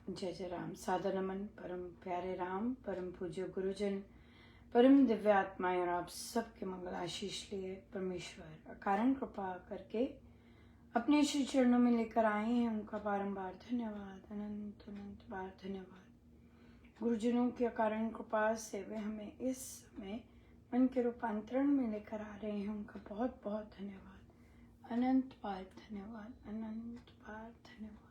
जय जय राम। सादर नमन परम प्यारे राम, परम पूज्य गुरुजन, परम दिव्य आत्माएं और आप सबके मंगल आशीष लिए परमेश्वर अकारण कृपा करके अपने श्री चरणों में लेकर आए हैं। उनका बारंबार धन्यवाद, अनंत अनंत बार धन्यवाद। गुरुजनों की अकारण कृपा से वे हमें इस समय मन के रूपांतरण में लेकर आ रहे हैं। उनका बहुत बहुत धन्यवाद, अनंत बार धन्यवाद, अनंत बार धन्यवाद।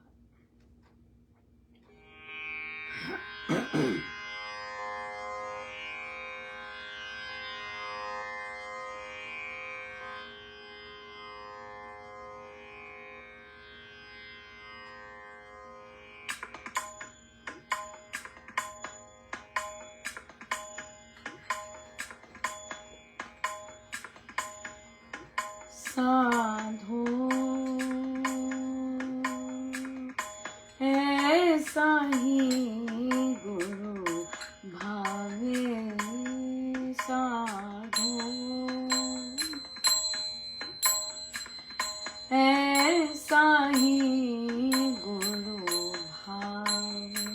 साधो ऐसा ही गुरु भावे, साधो ऐसा ही गुरु भावे,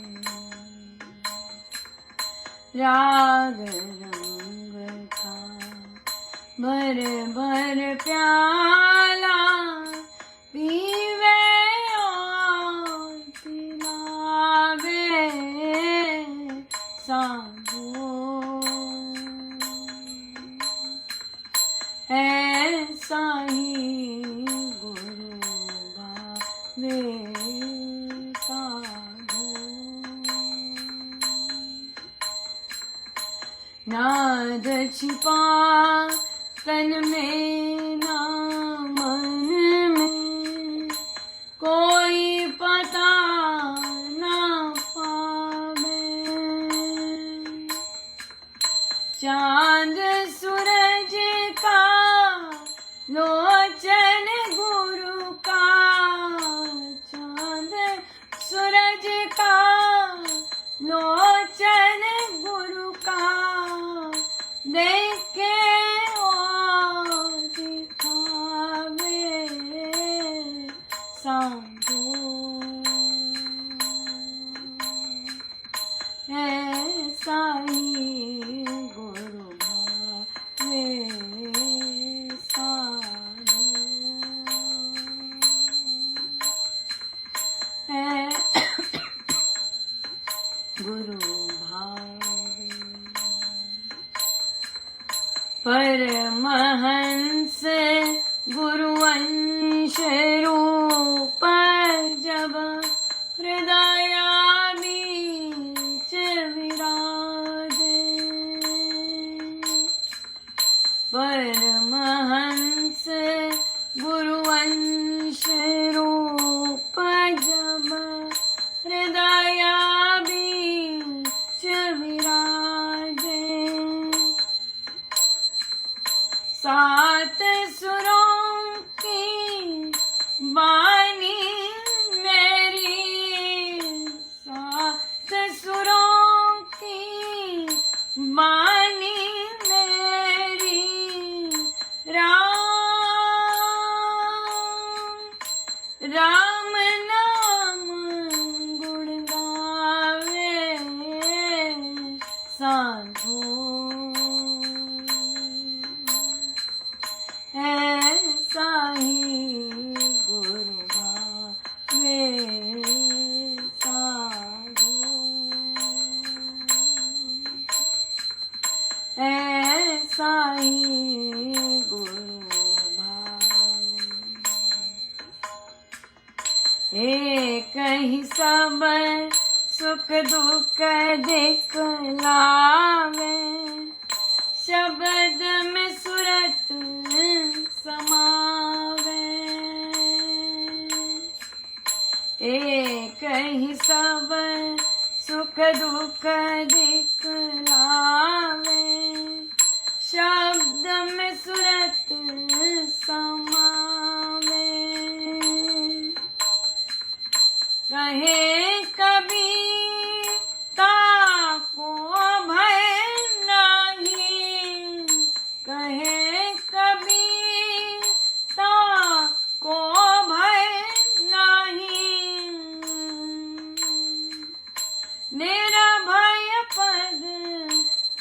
राग रंग था भर भर प्याला, पीवे और पिलावे, साधो ऐसा ही गुरु भावे, साधो नाद छिपा तन में ना मन में, कोई पता ना पावे, चांद सूरज का लोचन गुरु का, चांद सूरज का लोचन गुरु का, देख के साधो ऐसा ही गुरु भावे, साधो गुरु भावे। परमहंस गुरुवंश रूप जब हृदय बीच विराजे, परमहंस गुरुवंश रूप जब हृदय बीच विराजे, सात सुरों की वाणी मेरी, सात सुरों की वाणी मेरी, राम नाम गुण गावे, साधो ऐसा ही गुरु भावे, साधो ऐसा ही गुरु भावे, एक ही सब सुख दुख दिखलावे, शब्द में सुरत समावे, एक ही सब सुख दुख दिखलावे, शब्द में सुरत समावे, कहे कबीर ताको भय नहीं, कहे कबीर ताको भय नहीं,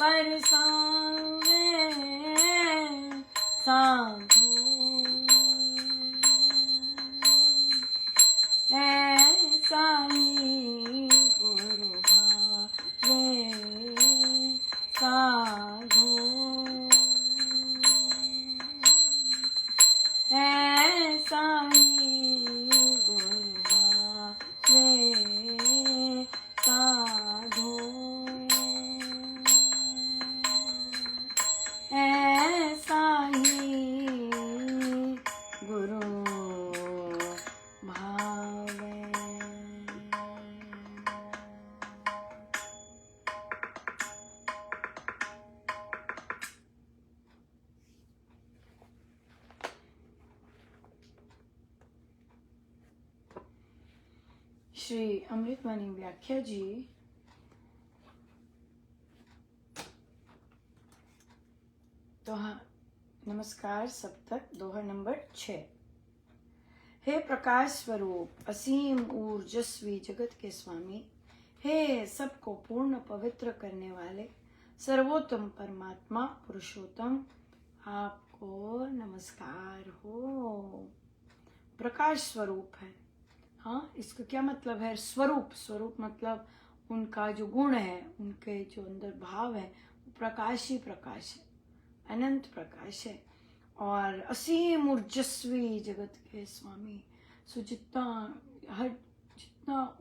बरसावे साधु ऐसा ही गुरु भावे साधु ऐसा ही गुरु भावे साधु ऐसा ही गुरु भावे। श्री अमृतवाणी व्याख्या जी दोहा नमस्कार सप्तक दोहा नंबर 6। हे प्रकाश स्वरूप असीम ऊर्जस्वी जगत के स्वामी, हे सबको पूर्ण पवित्र करने वाले सर्वोत्तम परमात्मा पुरुषोत्तम, आपको नमस्कार हो। प्रकाश स्वरूप है। हाँ, इसका क्या मतलब है? स्वरूप, स्वरूप मतलब उनका जो गुण है, उनके जो अंदर भाव है, वो प्रकाश ही प्रकाश है, अनंत प्रकाश है। और असीम ऊर्जस्वी जगत के स्वामी, सो जितना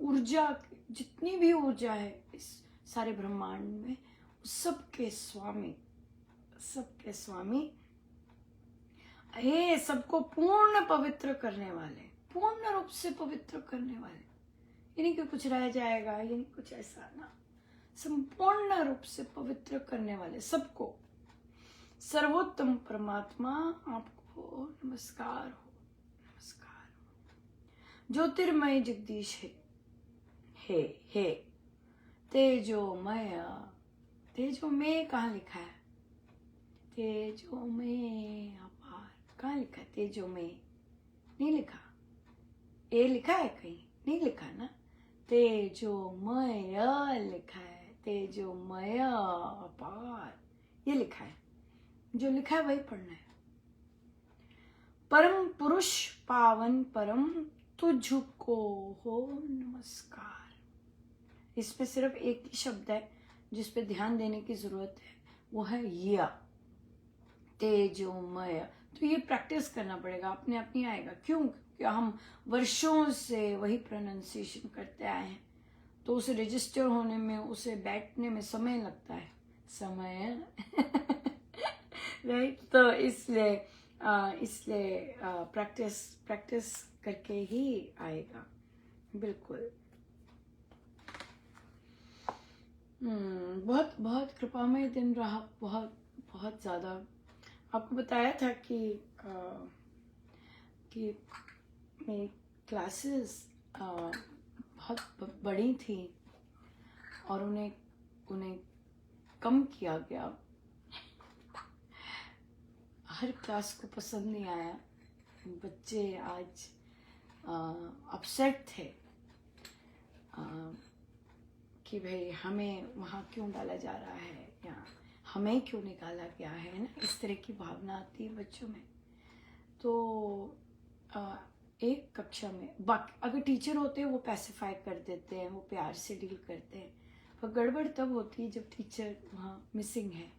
ऊर्जा, जितनी भी ऊर्जा है इस सारे ब्रह्मांड में, सबके स्वामी, सबके स्वामी, हे सबको पूर्ण पवित्र करने वाले, पूर्ण रूप से पवित्र करने वाले, यानी कि कुछ रह जाएगा, यानी कुछ ऐसा ना, संपूर्ण रूप से पवित्र करने वाले सबको, सर्वोत्तम परमात्मा आपको नमस्कार हो, नमस्कार हो। ज्योतिर्मय जगदीश हे तेजोमय, तेजोमय कहाँ लिखा है? तेजोमय अपार कहाँ लिखा है? तेजोमय नहीं लिखा, ए लिखा है कहीं? नहीं लिखा ना, तेजोमय लिखा है, तेजोमय अपार ये लिखा है। जो लिखा है वही पढ़ना है। परम पुरुष पावन परम तुझको हो नमस्कार। इसमें सिर्फ एक ही शब्द है जिस पे ध्यान देने की जरूरत है, वो है या, तेजोमय। तो ये प्रैक्टिस करना पड़ेगा, अपने आप नहीं आएगा। क्यों? क्योंकि हम वर्षों से वही प्रोनाउंसिएशन करते आए हैं, तो उसे रजिस्टर होने में, उसे बैठने में समय लगता है, समय राइट। तो इसलिए प्रैक्टिस करके ही आएगा, बिल्कुल। बहुत बहुत कृपामय दिन रहा, बहुत बहुत ज़्यादा। आपको बताया था कि मेरी क्लासेस बहुत बड़ी थी और उन्हें कम किया गया। हर क्लास को पसंद नहीं आया। बच्चे आज अपसेट थे कि भाई हमें वहाँ क्यों डाला जा रहा है या हमें क्यों निकाला गया है ना, इस तरह की भावना आती है बच्चों में। तो एक कक्षा में बाकी अगर टीचर होते हैं वो पैसिफाई कर देते हैं, वो प्यार से डील करते हैं, पर गड़बड़ तब होती है जब टीचर वहाँ मिसिंग है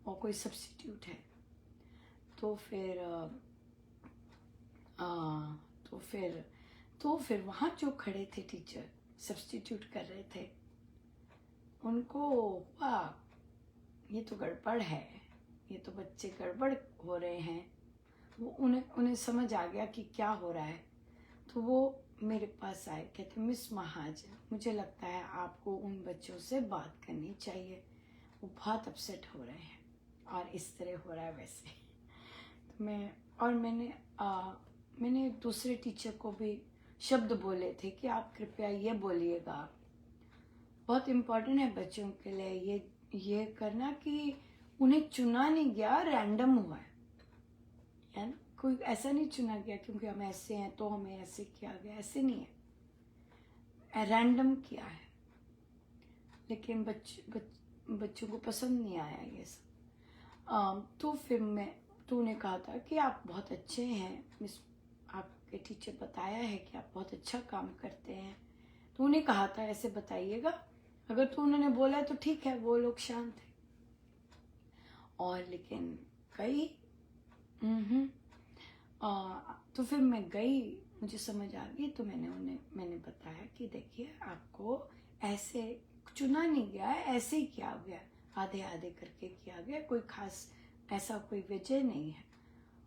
और कोई सब्स्टिट्यूट है। तो फिर वहाँ जो खड़े थे टीचर, सब्स्टिट्यूट कर रहे थे, उनको हुआ ये तो गड़बड़ है, ये तो बच्चे गड़बड़ हो रहे हैं। वो उन्हें समझ आ गया कि क्या हो रहा है। तो वो मेरे पास आए, कहते मिस महाजन, मुझे लगता है आपको उन बच्चों से बात करनी चाहिए, वो बहुत अपसेट हो रहे हैं और इस तरह हो रहा है वैसे। तो मैंने दूसरे टीचर को भी शब्द बोले थे कि आप कृपया ये बोलिएगा, बहुत इम्पोर्टेंट है बच्चों के लिए ये करना कि उन्हें चुना नहीं गया, रैंडम हुआ है ना। कोई ऐसा नहीं चुना गया क्योंकि हम ऐसे हैं तो हमें ऐसे किया गया, ऐसे नहीं है, रैंडम किया है। लेकिन बच्चों को पसंद नहीं आया ये सब। तो फिर तूने कहा था कि आप बहुत अच्छे हैं, मिस आपके टीचर बताया है कि आप बहुत अच्छा काम करते हैं। तूने कहा था ऐसे बताइएगा। अगर तू उन्होंने बोला तो ठीक है, वो लोग शांत है। और लेकिन गई तो फिर मैं गई, मुझे समझ आ गई। तो मैंने बताया कि देखिए आपको ऐसे चुना नहीं गया है, ऐसे ही किया गया, आधे आधे करके किया गया, कोई खास ऐसा कोई वजह नहीं है।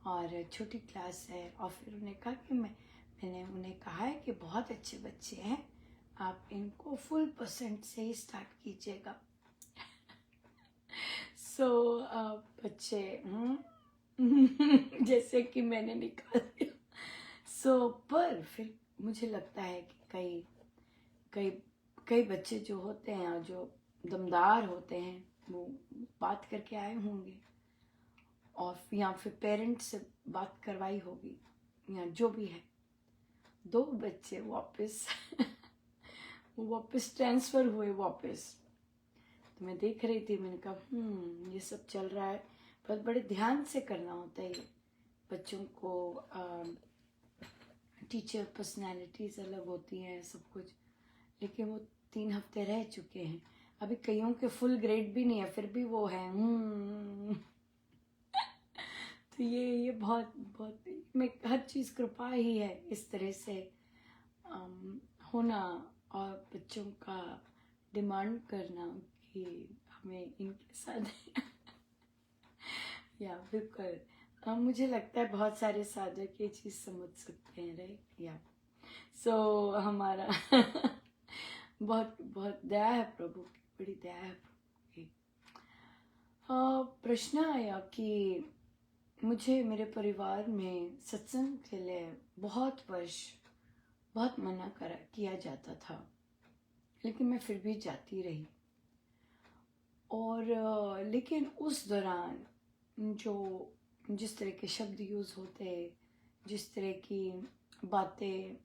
और छोटी क्लास है। और फिर उन्हें कहा कि मैंने उन्हें कहा है कि बहुत अच्छे बच्चे हैं, आप इनको फुल % से ही स्टार्ट कीजिएगा। सो बच्चे जैसे कि मैंने निकाल दिया। पर फिर मुझे लगता है कि कई कई बच्चे जो होते हैं और जो दमदार होते हैं वो बात करके आए होंगे, और या फिर पेरेंट्स से बात करवाई होगी, या जो भी है। 2 बच्चे वापस वापस ट्रांसफर हुए वापस। तो मैं देख रही थी, मैंने कहा ये सब चल रहा है, पर बड़े ध्यान से करना होता है ये। बच्चों को टीचर पर्सनैलिटीज अलग होती हैं, सब कुछ। लेकिन वो 3 हफ्ते रह चुके हैं, अभी कईयों के फुल ग्रेड भी नहीं है, फिर भी वो है तो ये बहुत बहुत में हर चीज़ कृपा ही है इस तरह से होना, और बच्चों का डिमांड करना कि हमें इनके साथ या बिल्कुल मुझे लगता है बहुत सारे साधक ये चीज़ समझ सकते हैं, राइट। या हमारा बहुत बहुत दया है प्रभु की, बड़ी दया है प्रभु की। प्रश्न आया कि मुझे मेरे परिवार में सत्संग के लिए बहुत मना किया जाता था, लेकिन मैं फिर भी जाती रही। और लेकिन उस दौरान जिस तरह के शब्द यूज़ होते, जिस तरह की बातें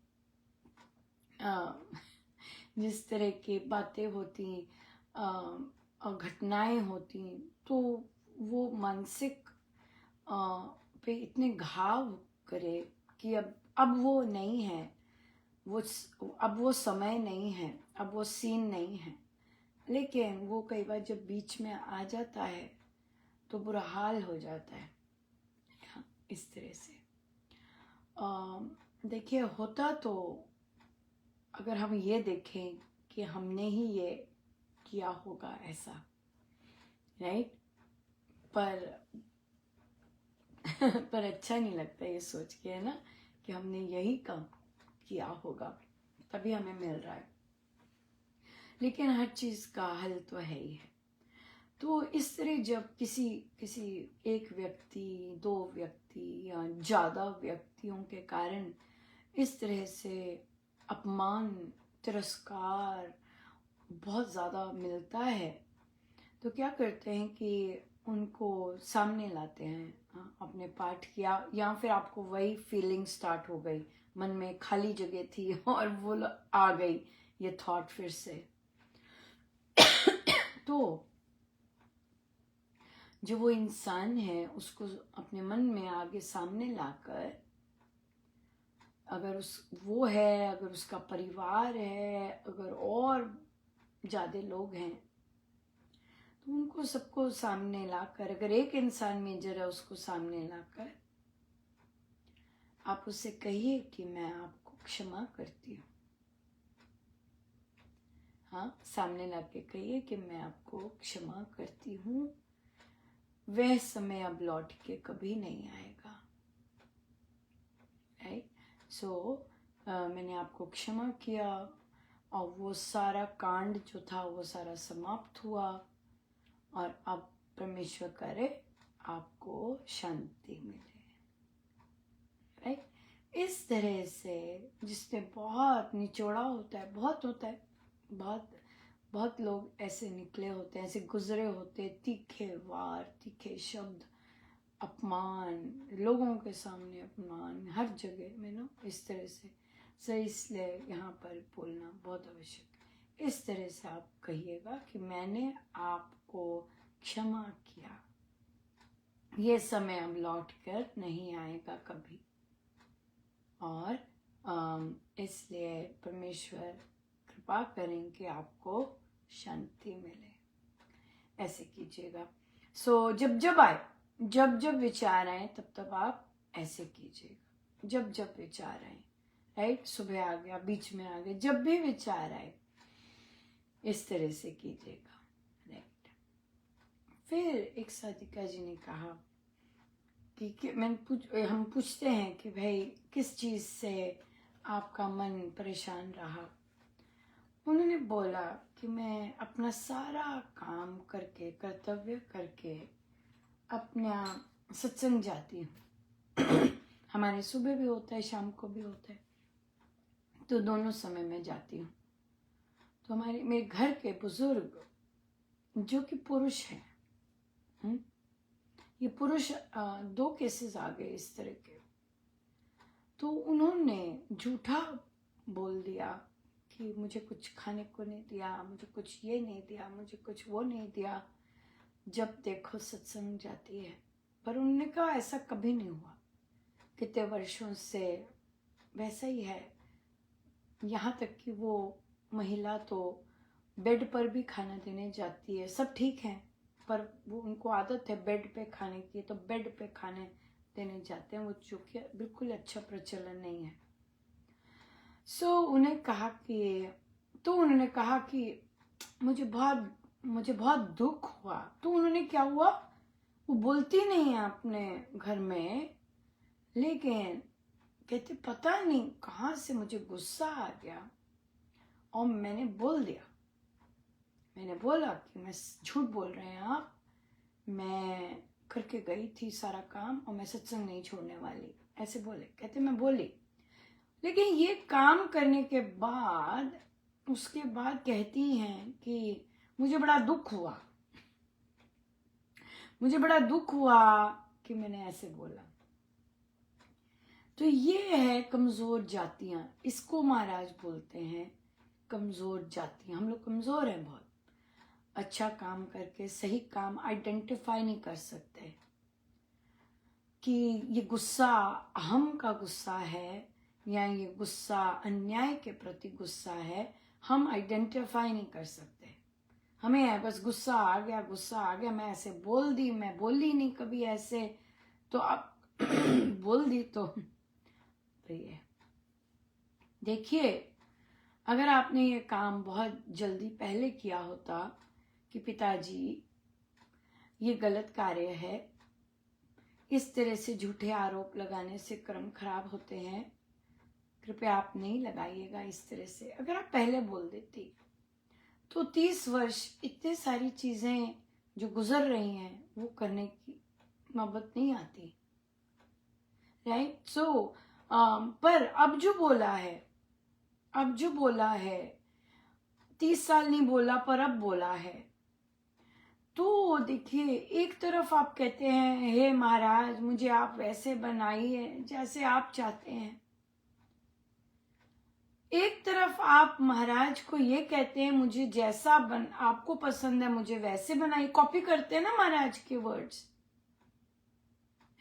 जिस तरह की बातें होती और घटनाएं होती, तो वो मानसिक पे इतने घाव करे कि अब वो नहीं है, अब वो समय नहीं है, अब वो सीन नहीं है। लेकिन वो कई बार जब बीच में आ जाता है तो बुरा हाल हो जाता है। इस तरह से देखिए, होता तो अगर हम ये देखें कि हमने ही ये किया होगा ऐसा, राइट। पर अच्छा नहीं लगता ये सोच के, है ना, कि हमने यही काम किया होगा तभी हमें मिल रहा है। लेकिन हर चीज़ का हल तो है ही है। तो इस तरह जब किसी एक व्यक्ति, 2 व्यक्ति या ज़्यादा व्यक्तियों के कारण इस तरह से अपमान, तिरस्कार बहुत ज़्यादा मिलता है, तो क्या करते हैं कि उनको सामने लाते हैं अपने पाठ किया, या फिर आपको वही फीलिंग स्टार्ट हो गई, मन में खाली जगह थी और वो आ गई ये थॉट फिर से। तो जो वो इंसान है उसको अपने मन में आगे सामने लाकर, अगर अगर उसका परिवार है, अगर और ज़्यादा लोग हैं, तो उनको सबको सामने लाकर, अगर एक इंसान मेजर है उसको सामने लाकर आप उससे कहिए कि मैं आपको क्षमा करती हूँ। हाँ, सामने लाके कहिए कि मैं आपको क्षमा करती हूँ, वह समय अब लौट के कभी नहीं आएगा, राइट। मैंने आपको क्षमा किया, और वो सारा कांड जो था वो सारा समाप्त हुआ, और अब परमेश्वर करे आपको शांति मिले, राइट। इस तरह से जिसने बहुत निचोड़ा होता है, बहुत होता है, बहुत लोग ऐसे निकले होते हैं, ऐसे गुजरे होते, तीखे वार, तीखे शब्द, अपमान, लोगों के सामने अपमान, हर जगह में ना, इस तरह से। इसलिए यहाँ पर बोलना बहुत आवश्यक है इस तरह से आप कहिएगा कि मैंने आपको क्षमा किया, ये समय अब लौट कर नहीं आएगा कभी, और इसलिए परमेश्वर कृपा करें कि आपको शांति मिले। ऐसे कीजिएगा। सो जब जब आए, जब जब विचार आए, तब तब आप ऐसे कीजिएगा। जब जब विचार आए, राइट, सुबह आ गया, बीच में आ गया, जब भी विचार आए इस तरह से कीजिएगा, राइट। फिर एक साधिका जी ने कहा कि हम पूछते हैं कि भाई किस चीज से आपका मन परेशान रहा। उन्होंने बोला कि मैं अपना सारा काम करके, कर्तव्य करके अपना सत्संग जाती हूँ। हमारे सुबह भी होता है, शाम को भी होता है, तो दोनों समय में जाती हूँ। तो मेरे घर के बुजुर्ग जो कि पुरुष हैं, ये पुरुष 2 केसेस आ गए इस तरह के। तो उन्होंने झूठा बोल दिया कि मुझे कुछ खाने को नहीं दिया, मुझे कुछ ये नहीं दिया, मुझे कुछ वो नहीं दिया, जब देखो सत्संग जाती है। पर उन्होंने कहा ऐसा कभी नहीं हुआ, कितने वर्षों से वैसा ही है। यहाँ तक कि वो महिला तो बेड पर भी खाना देने जाती है, सब ठीक है, पर वो उनको आदत है बेड पे खाने की, तो बेड पे खाने देने जाते हैं, वो जो कि बिल्कुल अच्छा प्रचलन नहीं है। उन्होंने कहा कि मुझे बहुत दुख हुआ। तो उन्होंने क्या हुआ, वो बोलती नहीं है अपने घर में, लेकिन कहते पता नहीं कहाँ से मुझे गुस्सा आ गया और मैंने बोल दिया। मैंने बोला कि मैं झूठ बोल रहे हैं आप, मैं करके गई थी सारा काम और मैं सत्संग नहीं छोड़ने वाली, ऐसे बोले। कहते मैं बोली, लेकिन ये काम करने के बाद उसके बाद कहती हैं कि मुझे बड़ा दुख हुआ कि मैंने ऐसे बोला। तो ये है कमजोर जातियां, इसको महाराज बोलते हैं कमजोर जातियां। हम लोग कमजोर हैं बहुत, अच्छा काम करके सही काम आइडेंटिफाई नहीं कर सकते कि ये गुस्सा अहम का गुस्सा है या ये गुस्सा अन्याय के प्रति गुस्सा है। हम आइडेंटिफाई नहीं कर सकते, हमें है बस गुस्सा आ गया, मैं ऐसे बोल दी, मैं बोली नहीं कभी ऐसे, तो अब बोल दी। तो ये देखिए, अगर आपने ये काम बहुत जल्दी पहले किया होता कि पिताजी ये गलत कार्य है, इस तरह से झूठे आरोप लगाने से कर्म खराब होते हैं, कृपया आप नहीं लगाइएगा इस तरह से। अगर आप पहले बोल देती तो 30 वर्ष इतने सारी चीजें जो गुजर रही हैं वो करने की नौबत नहीं आती, राइट। पर अब जो बोला है 30 साल नहीं बोला पर अब बोला है, तो देखिए एक तरफ आप कहते हैं हे महाराज मुझे आप वैसे बनाइए जैसे आप चाहते हैं, एक तरफ आप महाराज को ये कहते हैं मुझे जैसा आपको पसंद है मुझे वैसे बनाइए। कॉपी करते हैं ना महाराज के वर्ड्स,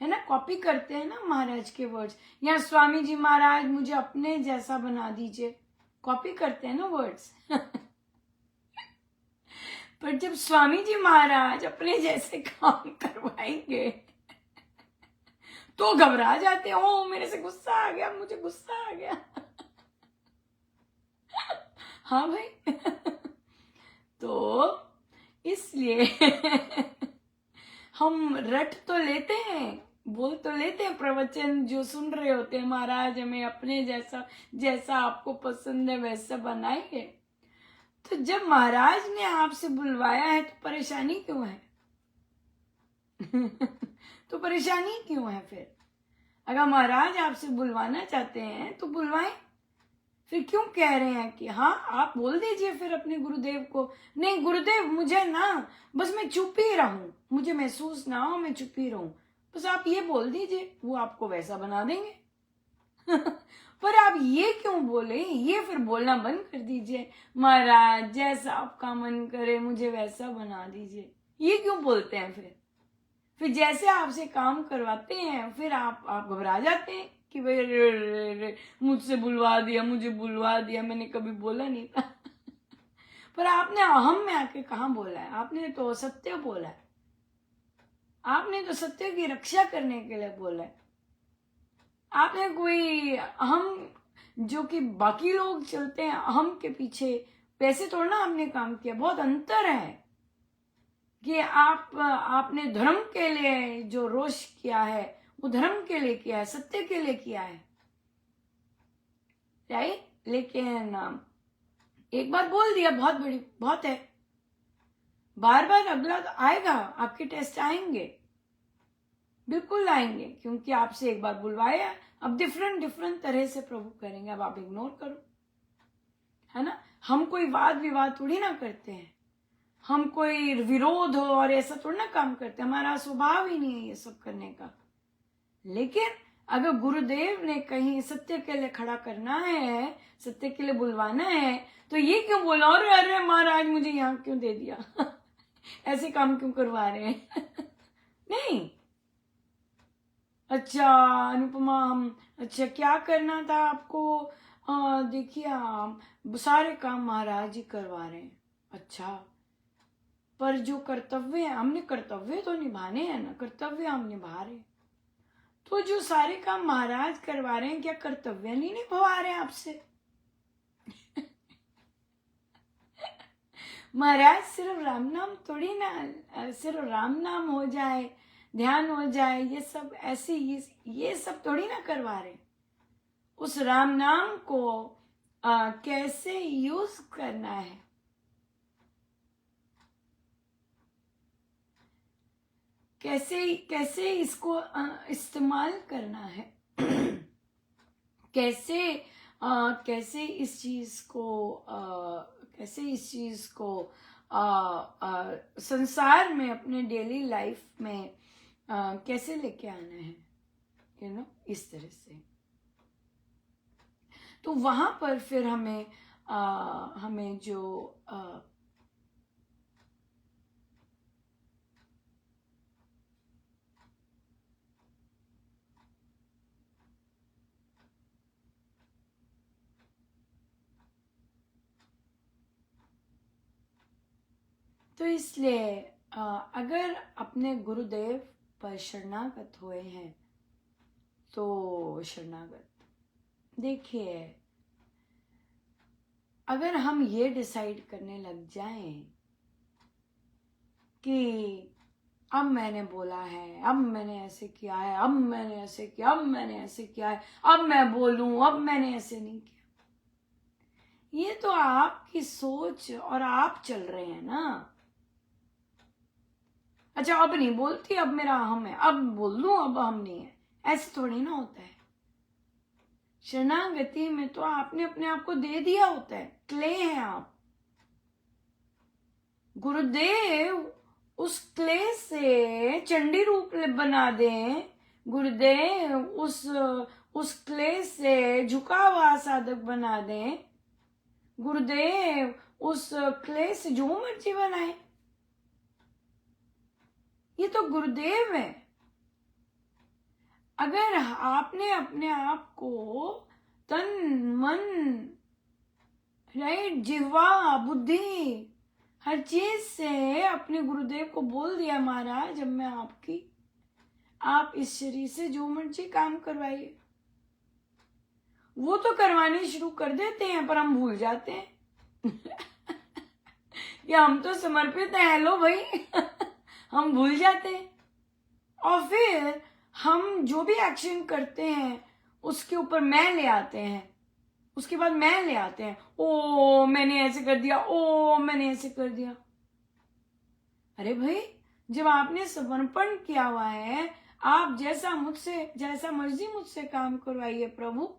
है ना, कॉपी करते हैं ना महाराज के वर्ड्स। या स्वामी जी महाराज मुझे अपने जैसा बना दीजिए, कॉपी करते हैं ना वर्ड्स। पर जब स्वामी जी महाराज अपने जैसे काम करवाएंगे तो घबरा जाते हैं, ओ मेरे से गुस्सा आ गया, मुझे गुस्सा आ गया। हाँ भाई। तो इसलिए हम रट तो लेते हैं, बोल तो लेते हैं प्रवचन जो सुन रहे होते हैं, महाराज हमें अपने जैसा आपको पसंद है वैसा बनाएंगे। तो जब महाराज ने आपसे बुलवाया है तो परेशानी क्यों है? तो परेशानी क्यों है फिर? अगर महाराज आपसे बुलवाना चाहते हैं तो बुलवाएं, फिर क्यों कह रहे हैं कि हाँ आप बोल दीजिए फिर अपने गुरुदेव को, नहीं गुरुदेव मुझे ना बस मैं चुप ही रहूं, मुझे महसूस ना हो मैं चुप ही रहूं, बस आप ये बोल दीजिए, वो आपको वैसा बना देंगे। पर आप ये क्यों बोले, ये फिर बोलना बंद कर दीजिए, महाराज जैसा आपका मन करे मुझे वैसा बना दीजिए। ये क्यों बोलते हैं? फिर जैसे आपसे काम करवाते हैं फिर आप घबरा जाते हैं कि भाई रे, मुझसे बुलवा दिया, मुझे बुलवा दिया, मैंने कभी बोला नहीं था। पर आपने अहम में आके कहाँ बोला है? आपने तो सत्य बोला है, आपने तो सत्य की रक्षा करने के लिए बोला है। आपने कोई अहम, जो कि बाकी लोग चलते हैं अहम के पीछे, वैसे थोड़ा ना आपने काम किया। बहुत अंतर है कि आपने धर्म के लिए जो रोष किया है वो धर्म के लिए किया है, सत्य के लिए किया है, राइट? लेकिन एक बार बोल दिया बहुत बड़ी बहुत है, बार बार अगला तो आएगा, आपके टेस्ट आएंगे, बिल्कुल आएंगे, क्योंकि आपसे एक बार बुलवाया। अब डिफरेंट तरह से प्रभु करेंगे, अब आप इग्नोर करो, है ना? हम कोई वाद विवाद थोड़ी ना करते हैं, हम कोई विरोध हो और ऐसा थोड़ा ना काम करते, हमारा स्वभाव ही नहीं है ये सब करने का। लेकिन अगर गुरुदेव ने कहीं सत्य के लिए खड़ा करना है, सत्य के लिए बुलवाना है, तो ये क्यों बोला और अरे महाराज मुझे यहाँ क्यों दे दिया ऐसे काम क्यों करवा रहे हैं नहीं। अच्छा अनुपमा, हम अच्छा क्या करना था आपको? देखिए सारे काम महाराज ही करवा रहे हैं। अच्छा, पर जो कर्तव्य है, हमने कर्तव्य तो निभाने हैं ना, कर्तव्य हम निभा रहे हैं। तो जो सारे काम महाराज करवा रहे हैं, क्या कर्तव्य नहीं निभा रहे हैं आपसे? महाराज सिर्फ राम नाम थोड़ी ना, सिर्फ राम नाम हो जाए, ध्यान हो जाए, ये सब ऐसे ये सब थोड़ी ना करवा रहे। उस राम नाम को कैसे यूज करना है, कैसे इसको इस्तेमाल करना है कैसे इस चीज को संसार में, अपने डेली लाइफ में कैसे लेके आना है, इस तरह से। तो वहां पर फिर हमें जो तो इसलिए अगर अपने गुरुदेव पर शरणागत हुए हैं तो शरणागत, देखिए अगर हम ये डिसाइड करने लग जाएं कि अब मैंने बोला है, अब मैंने ऐसे किया है, अब मैंने ऐसे किया, अब मैंने ऐसे किया है, अब मैं बोलूं, अब मैंने ऐसे नहीं किया, ये तो आपकी सोच और आप चल रहे हैं ना। अच्छा अब नहीं बोलती, अब मेरा अहम है, अब बोल दूं, अब हम नहीं है, ऐसे थोड़ी ना होता है। शरणागति में तो आपने अपने आप को दे दिया होता है, क्ले हैं आप। गुरुदेव उस क्ले से चंडी रूप बना दें, गुरुदेव उस क्ले से झुका हुआ साधक बना दें, गुरुदेव उस क्ले से जो मर्जी बनाए, ये तो गुरुदेव है। अगर आपने अपने आप को तन मन, राइट, जिह्वा बुद्धि हर चीज से अपने गुरुदेव को बोल दिया, महाराज अब मैं आपकी, आप इस शरीर से जो मर्जी काम करवाइए, वो तो करवाने शुरू कर देते हैं पर हम भूल जाते हैं या हम तो समर्पित हैं, हेलो भाई हम भूल जाते हैं। और फिर हम जो भी एक्शन करते हैं उसके ऊपर मैं ले आते हैं, उसके बाद मैं ले आते हैं, ओ मैंने ऐसे कर दिया, ओ मैंने ऐसे कर दिया। अरे भाई जब आपने समर्पण किया हुआ है, आप जैसा मर्जी मुझसे काम करवाइए प्रभु,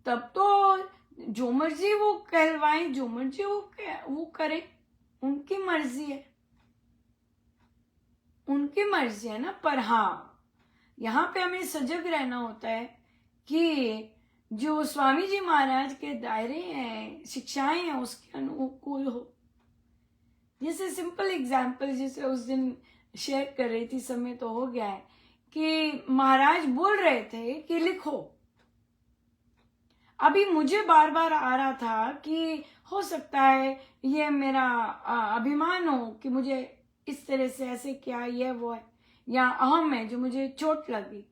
तब तो जो मर्जी वो कहलवाएं, जो मर्जी वो करें, उनकी मर्जी है, उनकी मर्जी है ना। पर हाँ, यहाँ पे हमें सजग रहना होता है कि जो स्वामी जी महाराज के दायरे हैं, शिक्षाएं हैं, उसके अनुकूल हो। जैसे सिंपल एग्जाम्पल जैसे उस दिन शेयर कर रही थी, समय तो हो गया है, कि महाराज बोल रहे थे कि लिखो। अभी मुझे बार बार आ रहा था कि हो सकता है ये मेरा अभिमान हो कि मुझे इस तरह से ऐसे क्या ये वो है, या अहम है जो मुझे चोट लगी।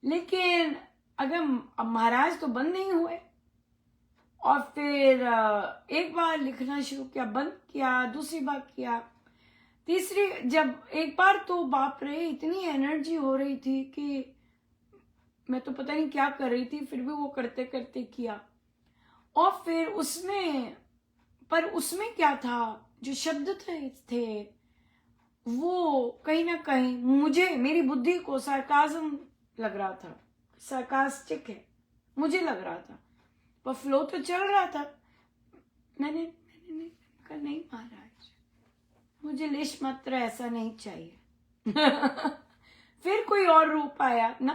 लेकिन अगर महाराज तो बंद नहीं हुए, और फिर एक बार लिखना शुरू किया, बंद किया, दूसरी बार किया, तीसरी, जब एक बार तो बाप रे इतनी एनर्जी हो रही थी कि मैं तो पता नहीं क्या कर रही थी, फिर भी वो करते करते किया। और फिर उसमें क्या था, जो शब्द थे वो कहीं ना कहीं मुझे, मेरी बुद्धि को सार्काज्म लग रहा था, सार्कास्टिक है मुझे लग रहा था, पर फ्लो तो चल रहा था। मैंने कहा नहीं महाराज, मुझे लेश मात्र ऐसा नहीं चाहिए। फिर कोई और रूप आया ना,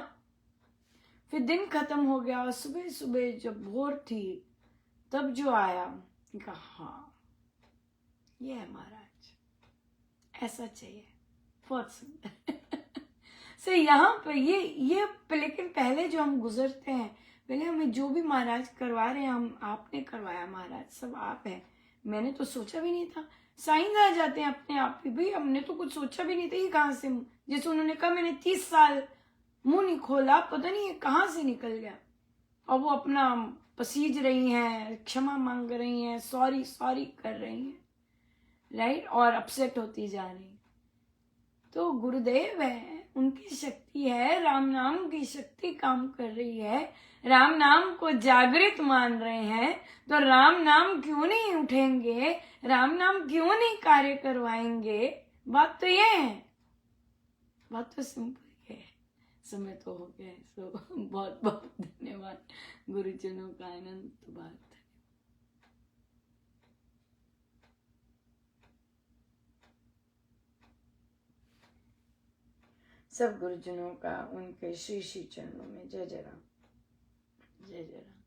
फिर दिन खत्म हो गया और सुबह सुबह जब भोर थी तब जो आया, कहा हाँ ये है महाराज, ऐसा चाहिए, बहुत सुंदर। से यहाँ पे ये लेकिन पहले जो हम गुजरते हैं, पहले हमें जो भी महाराज करवा रहे हैं, हम आपने करवाया महाराज, सब आप है, मैंने तो सोचा भी नहीं था। साइन आ जाते हैं अपने आप ही, भाई हमने तो कुछ सोचा भी नहीं था, ये कहाँ से, जैसे उन्होंने कहा मैंने 30 साल मुंह नहीं खोला, पता नहीं ये कहाँ से निकल गया। और वो अपना पसीज रही हैं, क्षमा मांग रही हैं, सॉरी सॉरी कर रही हैं, राइट, और अपसेट होती जा रही। तो गुरुदेव है, उनकी शक्ति है, राम नाम की शक्ति काम कर रही है, राम नाम को जागृत मान रहे हैं, तो राम नाम क्यों नहीं उठेंगे, राम नाम क्यों नहीं कार्य करवाएंगे। बात तो ये है, बात तो सिंपल है। समय तो हो गया है, सो बहुत बहुत धन्यवाद गुरुजनों का अनंत बात। सब गुरुजनों का उनके श्री श्री चरणों में जय जय राम, जय जय राम।